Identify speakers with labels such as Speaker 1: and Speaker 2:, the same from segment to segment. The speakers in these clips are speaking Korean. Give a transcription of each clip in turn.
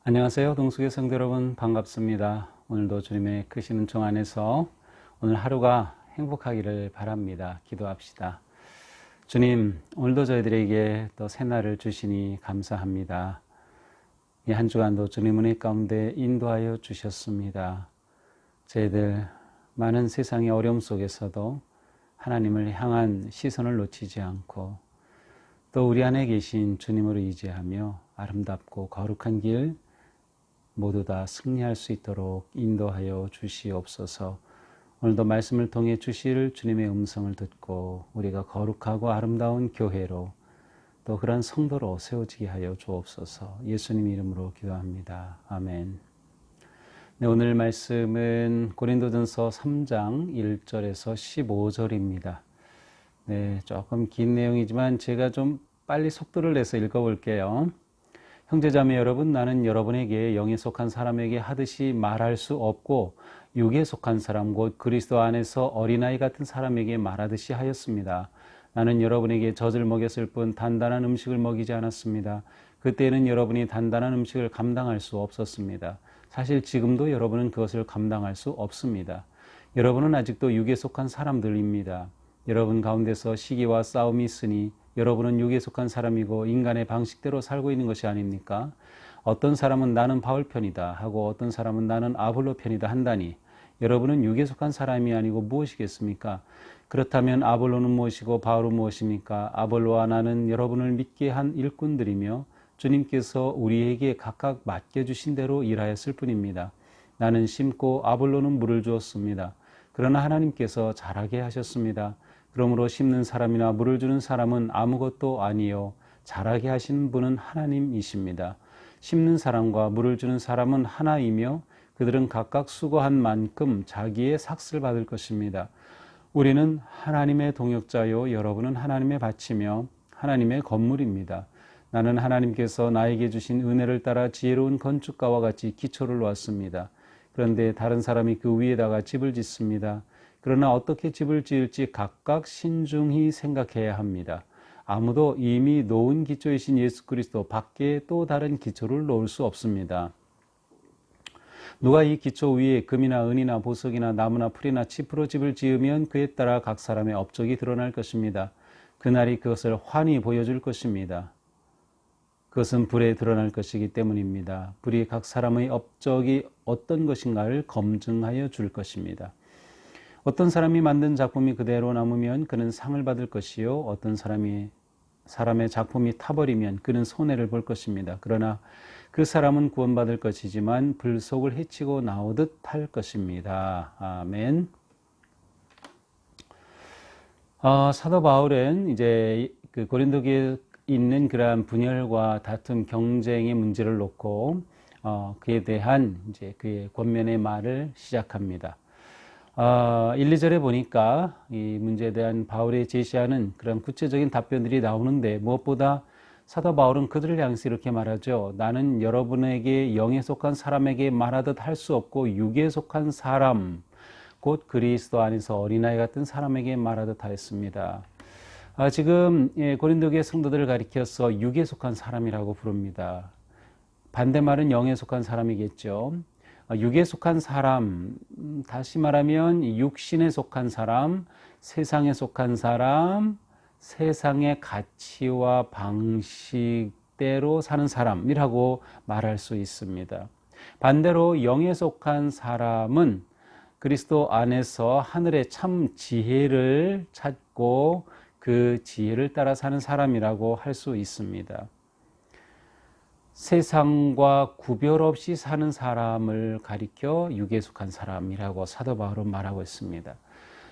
Speaker 1: 안녕하세요. 동숙의 성도 여러분 반갑습니다. 오늘도 주님의 크신 은총 안에서 오늘 하루가 행복하기를 바랍니다. 기도합시다. 주님, 오늘도 저희들에게 또 새날을 주시니 감사합니다. 이 한 주간도 주님 은혜 가운데 인도하여 주셨습니다. 저희들 많은 세상의 어려움 속에서도 하나님을 향한 시선을 놓치지 않고 또 우리 안에 계신 주님으로 의지하며 아름답고 거룩한 길 모두 다 승리할 수 있도록 인도하여 주시옵소서. 오늘도 말씀을 통해 주실 주님의 음성을 듣고 우리가 거룩하고 아름다운 교회로 또 그런 성도로 세워지게 하여 주옵소서. 예수님 이름으로 기도합니다. 아멘. 네, 오늘 말씀은 고린도전서 3장 1절에서 15절입니다. 네, 조금 긴 내용이지만 제가 좀 빨리 속도를 내서 읽어볼게요. 형제자매 여러분, 나는 여러분에게 영에 속한 사람에게 하듯이 말할 수 없고 육에 속한 사람 곧 그리스도 안에서 어린아이 같은 사람에게 말하듯이 하였습니다. 나는 여러분에게 젖을 먹였을 뿐 단단한 음식을 먹이지 않았습니다. 그때는 여러분이 단단한 음식을 감당할 수 없었습니다. 사실 지금도 여러분은 그것을 감당할 수 없습니다. 여러분은 아직도 육에 속한 사람들입니다. 여러분 가운데서 시기와 싸움이 있으니 여러분은 육에 속한 사람이고 인간의 방식대로 살고 있는 것이 아닙니까? 어떤 사람은 나는 바울 편이다 하고 어떤 사람은 나는 아볼로 편이다 한다니 여러분은 육에 속한 사람이 아니고 무엇이겠습니까? 그렇다면 아볼로는 무엇이고 바울은 무엇입니까? 아볼로와 나는 여러분을 믿게 한 일꾼들이며 주님께서 우리에게 각각 맡겨주신 대로 일하였을 뿐입니다. 나는 심고 아볼로는 물을 주었습니다. 그러나 하나님께서 자라게 하셨습니다. 그러므로 심는 사람이나 물을 주는 사람은 아무것도 아니요 자라게 하시는 분은 하나님이십니다. 심는 사람과 물을 주는 사람은 하나이며 그들은 각각 수고한 만큼 자기의 삭슬 받을 것입니다. 우리는 하나님의 동역자요 여러분은 하나님의 밭이며 하나님의 건물입니다. 나는 하나님께서 나에게 주신 은혜를 따라 지혜로운 건축가와 같이 기초를 놓았습니다. 그런데 다른 사람이 그 위에다가 집을 짓습니다. 그러나 어떻게 집을 지을지 각각 신중히 생각해야 합니다. 아무도 이미 놓은 기초이신 예수 그리스도 밖에 또 다른 기초를 놓을 수 없습니다. 누가 이 기초 위에 금이나 은이나 보석이나 나무나 풀이나 칩으로 집을 지으면 그에 따라 각 사람의 업적이 드러날 것입니다. 그날이 그것을 환히 보여줄 것입니다. 그것은 불에 드러날 것이기 때문입니다. 불이 각 사람의 업적이 어떤 것인가를 검증하여 줄 것입니다. 어떤 사람이 만든 작품이 그대로 남으면 그는 상을 받을 것이요 어떤 사람의 작품이 타버리면 그는 손해를 볼 것입니다. 그러나 그 사람은 구원받을 것이지만 불속을 헤치고 나오듯 할 것입니다. 아멘. 사도 바울은 이제 그 고린도교에 있는 그러한 분열과 다툼, 경쟁의 문제를 놓고 그에 대한 이제 그의 권면의 말을 시작합니다. 1, 2절에 보니까 이 문제에 대한 바울이 제시하는 그런 구체적인 답변들이 나오는데 무엇보다 사도 바울은 그들을 향해서 이렇게 말하죠. 나는 여러분에게 영에 속한 사람에게 말하듯 할 수 없고 육에 속한 사람 곧 그리스도 안에서 어린아이 같은 사람에게 말하듯 하였습니다. 지금 고린도교의 성도들을 가리켜서 육에 속한 사람이라고 부릅니다. 반대말은 영에 속한 사람이겠죠. 육에 속한 사람, 다시 말하면 육신에 속한 사람, 세상에 속한 사람, 세상의 가치와 방식대로 사는 사람이라고 말할 수 있습니다. 반대로 영에 속한 사람은 그리스도 안에서 하늘의 참 지혜를 찾고 그 지혜를 따라 사는 사람이라고 할 수 있습니다. 세상과 구별 없이 사는 사람을 가리켜 육에 속한 사람이라고 사도 바울은 말하고 있습니다.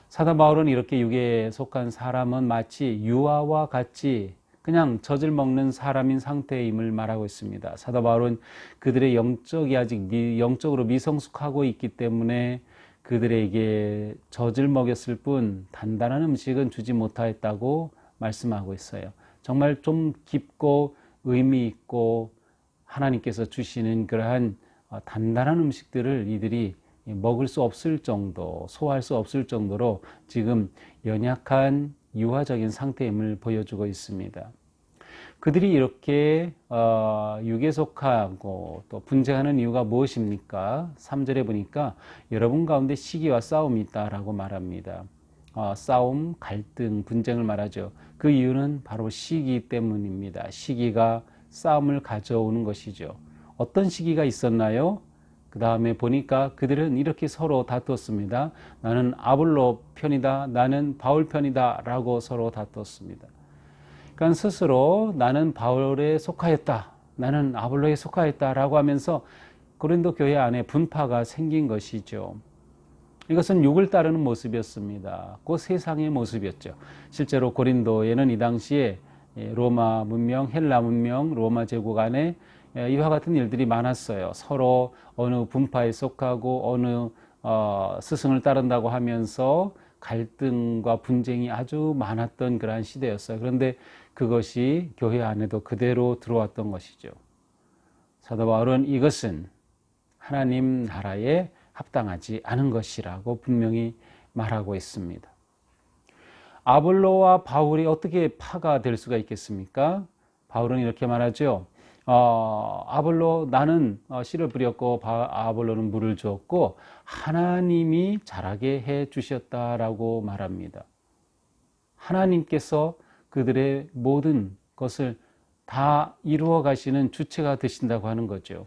Speaker 1: 사도 바울은 이렇게 육에 속한 사람은 마치 유아와 같이 그냥 젖을 먹는 사람인 상태임을 말하고 있습니다. 사도 바울은 그들의 영적이 아직 영적으로 미성숙하고 있기 때문에 그들에게 젖을 먹였을 뿐 단단한 음식은 주지 못하였다고 말씀하고 있어요. 정말 좀 깊고 의미 있고 하나님께서 주시는 그러한 단단한 음식들을 이들이 먹을 수 없을 정도, 소화할 수 없을 정도로 지금 연약한 유아적인 상태임을 보여주고 있습니다. 그들이 이렇게 육에 속하고 또 분쟁하는 이유가 무엇입니까? 3절에 보니까 여러분 가운데 시기와 싸움이 있다라고 말합니다. 싸움, 갈등, 분쟁을 말하죠. 그 이유는 바로 시기 때문입니다. 시기가 싸움을 가져오는 것이죠. 어떤 시기가 있었나요? 그 다음에 보니까 그들은 이렇게 서로 다투었습니다. 나는 아볼로 편이다, 나는 바울 편이다 라고 서로 다투었습니다. 그러니까 스스로 나는 바울에 속하였다, 나는 아볼로에 속하였다 라고 하면서 고린도 교회 안에 분파가 생긴 것이죠. 이것은 육을 따르는 모습이었습니다. 그 세상의 모습이었죠. 실제로 고린도에는 이 당시에 로마 문명, 헬라 문명, 로마 제국 안에 이와 같은 일들이 많았어요. 서로 어느 분파에 속하고 어느 스승을 따른다고 하면서 갈등과 분쟁이 아주 많았던 그러한 시대였어요. 그런데 그것이 교회 안에도 그대로 들어왔던 것이죠. 사도 바울은 이것은 하나님 나라에 합당하지 않은 것이라고 분명히 말하고 있습니다. 아볼로와 바울이 어떻게 파가 될 수가 있겠습니까? 바울은 이렇게 말하죠. 아볼로, 나는 씨를 뿌렸고 아볼로는 물을 주었고 하나님이 자라게 해 주셨다라고 말합니다. 하나님께서 그들의 모든 것을 다 이루어 가시는 주체가 되신다고 하는 거죠.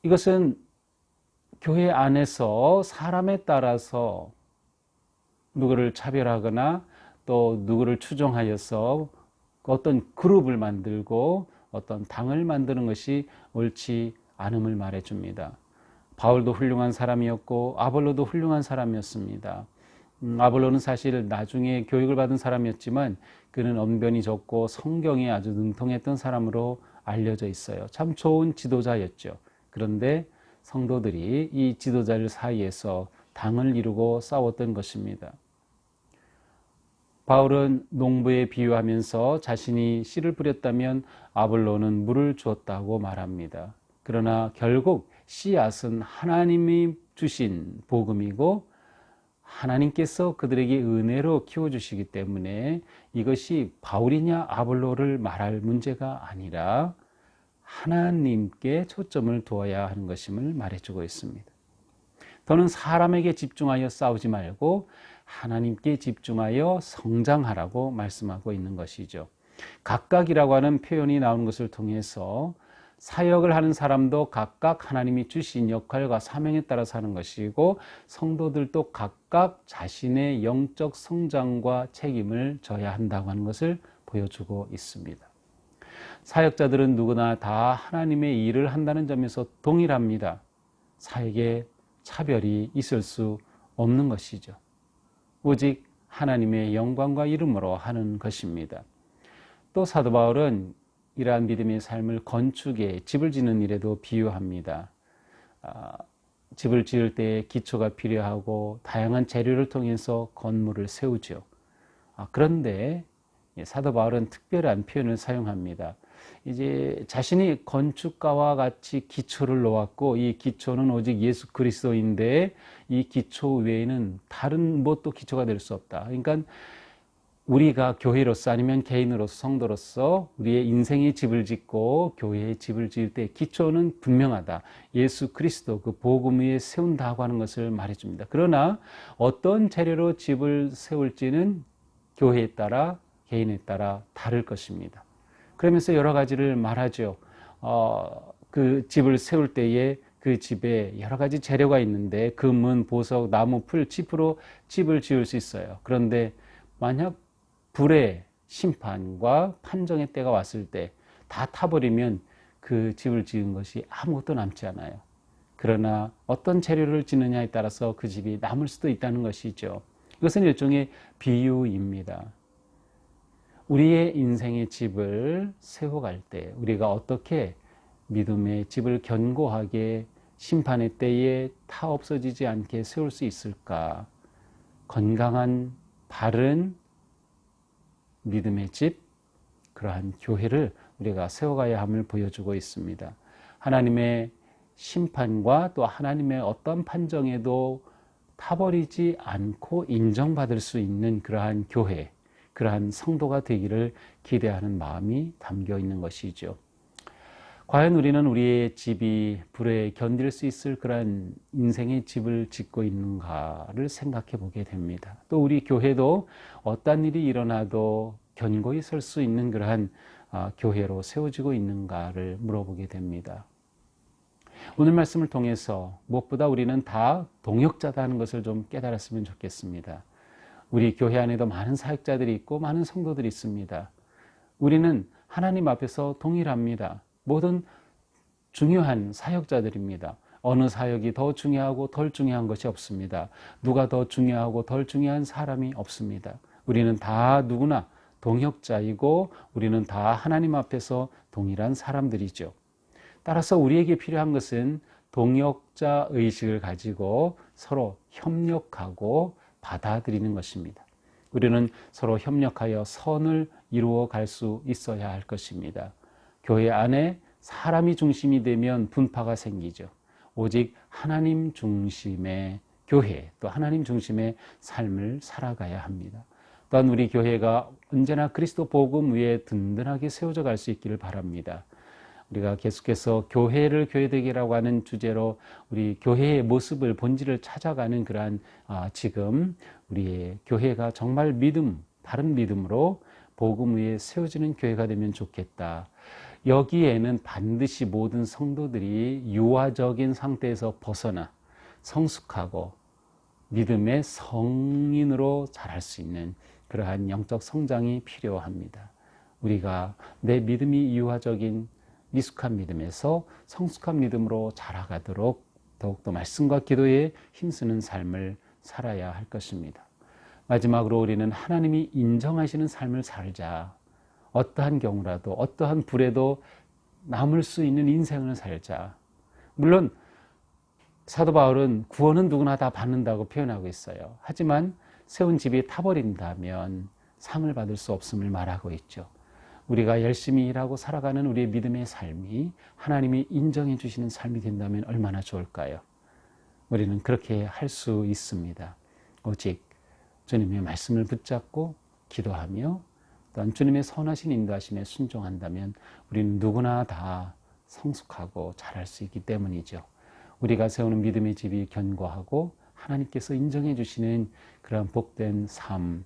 Speaker 1: 이것은 교회 안에서 사람에 따라서 누구를 차별하거나 또 누구를 추종하여서 어떤 그룹을 만들고 어떤 당을 만드는 것이 옳지 않음을 말해줍니다. 바울도 훌륭한 사람이었고 아볼로도 훌륭한 사람이었습니다. 아볼로는 사실 나중에 교육을 받은 사람이었지만 그는 언변이 적고 성경에 아주 능통했던 사람으로 알려져 있어요. 참 좋은 지도자였죠. 그런데 성도들이 이 지도자들 사이에서 당을 이루고 싸웠던 것입니다. 바울은 농부에 비유하면서 자신이 씨를 뿌렸다면 아볼로는 물을 주었다고 말합니다. 그러나 결국 씨앗은 하나님이 주신 복음이고 하나님께서 그들에게 은혜로 키워주시기 때문에 이것이 바울이냐 아볼로를 말할 문제가 아니라 하나님께 초점을 두어야 하는 것임을 말해주고 있습니다. 더는 사람에게 집중하여 싸우지 말고 하나님께 집중하여 성장하라고 말씀하고 있는 것이죠. 각각이라고 하는 표현이 나오는 것을 통해서 사역을 하는 사람도 각각 하나님이 주신 역할과 사명에 따라서 하는 것이고 성도들도 각각 자신의 영적 성장과 책임을 져야 한다고 하는 것을 보여주고 있습니다. 사역자들은 누구나 다 하나님의 일을 한다는 점에서 동일합니다. 사역에 차별이 있을 수 없는 것이죠. 오직 하나님의 영광과 이름으로 하는 것입니다. 또 사도 바울은 이러한 믿음의 삶을 건축에 집을 짓는 일에도 비유합니다. 집을 지을 때 기초가 필요하고 다양한 재료를 통해서 건물을 세우죠. 그런데 사도 바울은 특별한 표현을 사용합니다. 이제 자신이 건축가와 같이 기초를 놓았고 이 기초는 오직 예수 그리스도인데 이 기초 외에는 다른 무엇도 기초가 될 수 없다. 그러니까 우리가 교회로서 아니면 개인으로서 성도로서 우리의 인생의 집을 짓고 교회의 집을 지을 때 기초는 분명하다. 예수 그리스도 그 복음 위에 세운다고 하는 것을 말해줍니다. 그러나 어떤 재료로 집을 세울지는 교회에 따라 개인에 따라 다를 것입니다. 그러면서 여러 가지를 말하죠. 그 집을 세울 때에 그 집에 여러 가지 재료가 있는데 금은, 보석, 나무, 풀, 짚으로 집을 지을 수 있어요. 그런데 만약 불의 심판과 판정의 때가 왔을 때 다 타버리면 그 집을 지은 것이 아무것도 남지 않아요. 그러나 어떤 재료를 짓느냐에 따라서 그 집이 남을 수도 있다는 것이죠. 이것은 일종의 비유입니다. 우리의 인생의 집을 세워갈 때 우리가 어떻게 믿음의 집을 견고하게 심판의 때에 타 없어지지 않게 세울 수 있을까? 건강한 바른 믿음의 집, 그러한 교회를 우리가 세워가야 함을 보여주고 있습니다. 하나님의 심판과 또 하나님의 어떤 판정에도 타버리지 않고 인정받을 수 있는 그러한 교회, 그러한 성도가 되기를 기대하는 마음이 담겨 있는 것이죠. 과연 우리는 우리의 집이 불에 견딜 수 있을 그러한 인생의 집을 짓고 있는가를 생각해 보게 됩니다. 또 우리 교회도 어떤 일이 일어나도 견고히 설 수 있는 그러한 교회로 세워지고 있는가를 물어보게 됩니다. 오늘 말씀을 통해서 무엇보다 우리는 다 동역자다는 것을 좀 깨달았으면 좋겠습니다. 우리 교회 안에도 많은 사역자들이 있고 많은 성도들이 있습니다. 우리는 하나님 앞에서 동일합니다. 모든 중요한 사역자들입니다. 어느 사역이 더 중요하고 덜 중요한 것이 없습니다. 누가 더 중요하고 덜 중요한 사람이 없습니다. 우리는 다 누구나 동역자이고 우리는 다 하나님 앞에서 동일한 사람들이죠. 따라서 우리에게 필요한 것은 동역자 의식을 가지고 서로 협력하고 받아들이는 것입니다. 우리는 서로 협력하여 선을 이루어 갈 수 있어야 할 것입니다. 교회 안에 사람이 중심이 되면 분파가 생기죠. 오직 하나님 중심의 교회, 또 하나님 중심의 삶을 살아가야 합니다. 또한 우리 교회가 언제나 그리스도 복음 위에 든든하게 세워져 갈 수 있기를 바랍니다. 우리가 계속해서 교회를 교회되기라고 하는 주제로 우리 교회의 모습을, 본질을 찾아가는 그러한 지금 우리의 교회가 정말 바른 믿음으로 복음 위에 세워지는 교회가 되면 좋겠다. 여기에는 반드시 모든 성도들이 유아적인 상태에서 벗어나 성숙하고 믿음의 성인으로 자랄 수 있는 그러한 영적 성장이 필요합니다. 우리가 내 믿음이 유아적인 미숙한 믿음에서 성숙한 믿음으로 자라가도록 더욱더 말씀과 기도에 힘쓰는 삶을 살아야 할 것입니다. 마지막으로 우리는 하나님이 인정하시는 삶을 살자. 어떠한 경우라도 어떠한 불에도 남을 수 있는 인생을 살자. 물론 사도 바울은 구원은 누구나 다 받는다고 표현하고 있어요. 하지만 세운 집이 타버린다면 상을 받을 수 없음을 말하고 있죠. 우리가 열심히 일하고 살아가는 우리의 믿음의 삶이 하나님이 인정해 주시는 삶이 된다면 얼마나 좋을까요? 우리는 그렇게 할 수 있습니다. 오직 주님의 말씀을 붙잡고 기도하며 또한 주님의 선하신 인도하심에 순종한다면 우리는 누구나 다 성숙하고 잘할 수 있기 때문이죠. 우리가 세우는 믿음의 집이 견고하고 하나님께서 인정해 주시는 그런 복된 삶,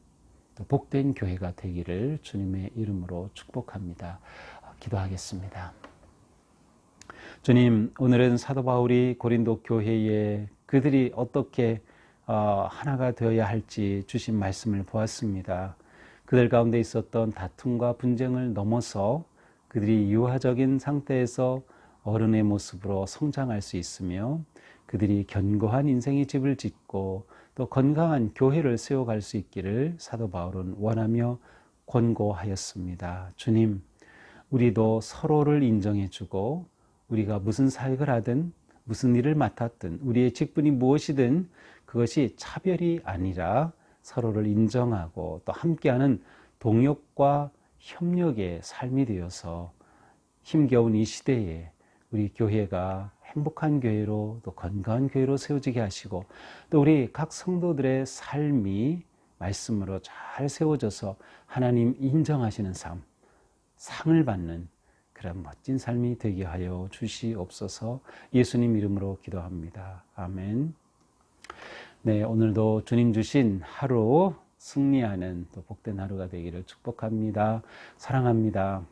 Speaker 1: 또 복된 교회가 되기를 주님의 이름으로 축복합니다. 기도하겠습니다. 주님, 오늘은 사도 바울이 고린도 교회에 그들이 어떻게 하나가 되어야 할지 주신 말씀을 보았습니다. 그들 가운데 있었던 다툼과 분쟁을 넘어서 그들이 유아적인 상태에서 어른의 모습으로 성장할 수 있으며 그들이 견고한 인생의 집을 짓고 또 건강한 교회를 세워갈 수 있기를 사도 바울은 원하며 권고하였습니다. 주님, 우리도 서로를 인정해주고 우리가 무슨 사역을 하든 무슨 일을 맡았든 우리의 직분이 무엇이든 그것이 차별이 아니라 서로를 인정하고 또 함께하는 동역과 협력의 삶이 되어서 힘겨운 이 시대에 우리 교회가 행복한 교회로 또 건강한 교회로 세워지게 하시고 또 우리 각 성도들의 삶이 말씀으로 잘 세워져서 하나님 인정하시는 삶, 상을 받는 그런 멋진 삶이 되게 하여 주시옵소서. 예수님 이름으로 기도합니다. 아멘. 네, 오늘도 주님 주신 하루 승리하는 또 복된 하루가 되기를 축복합니다. 사랑합니다.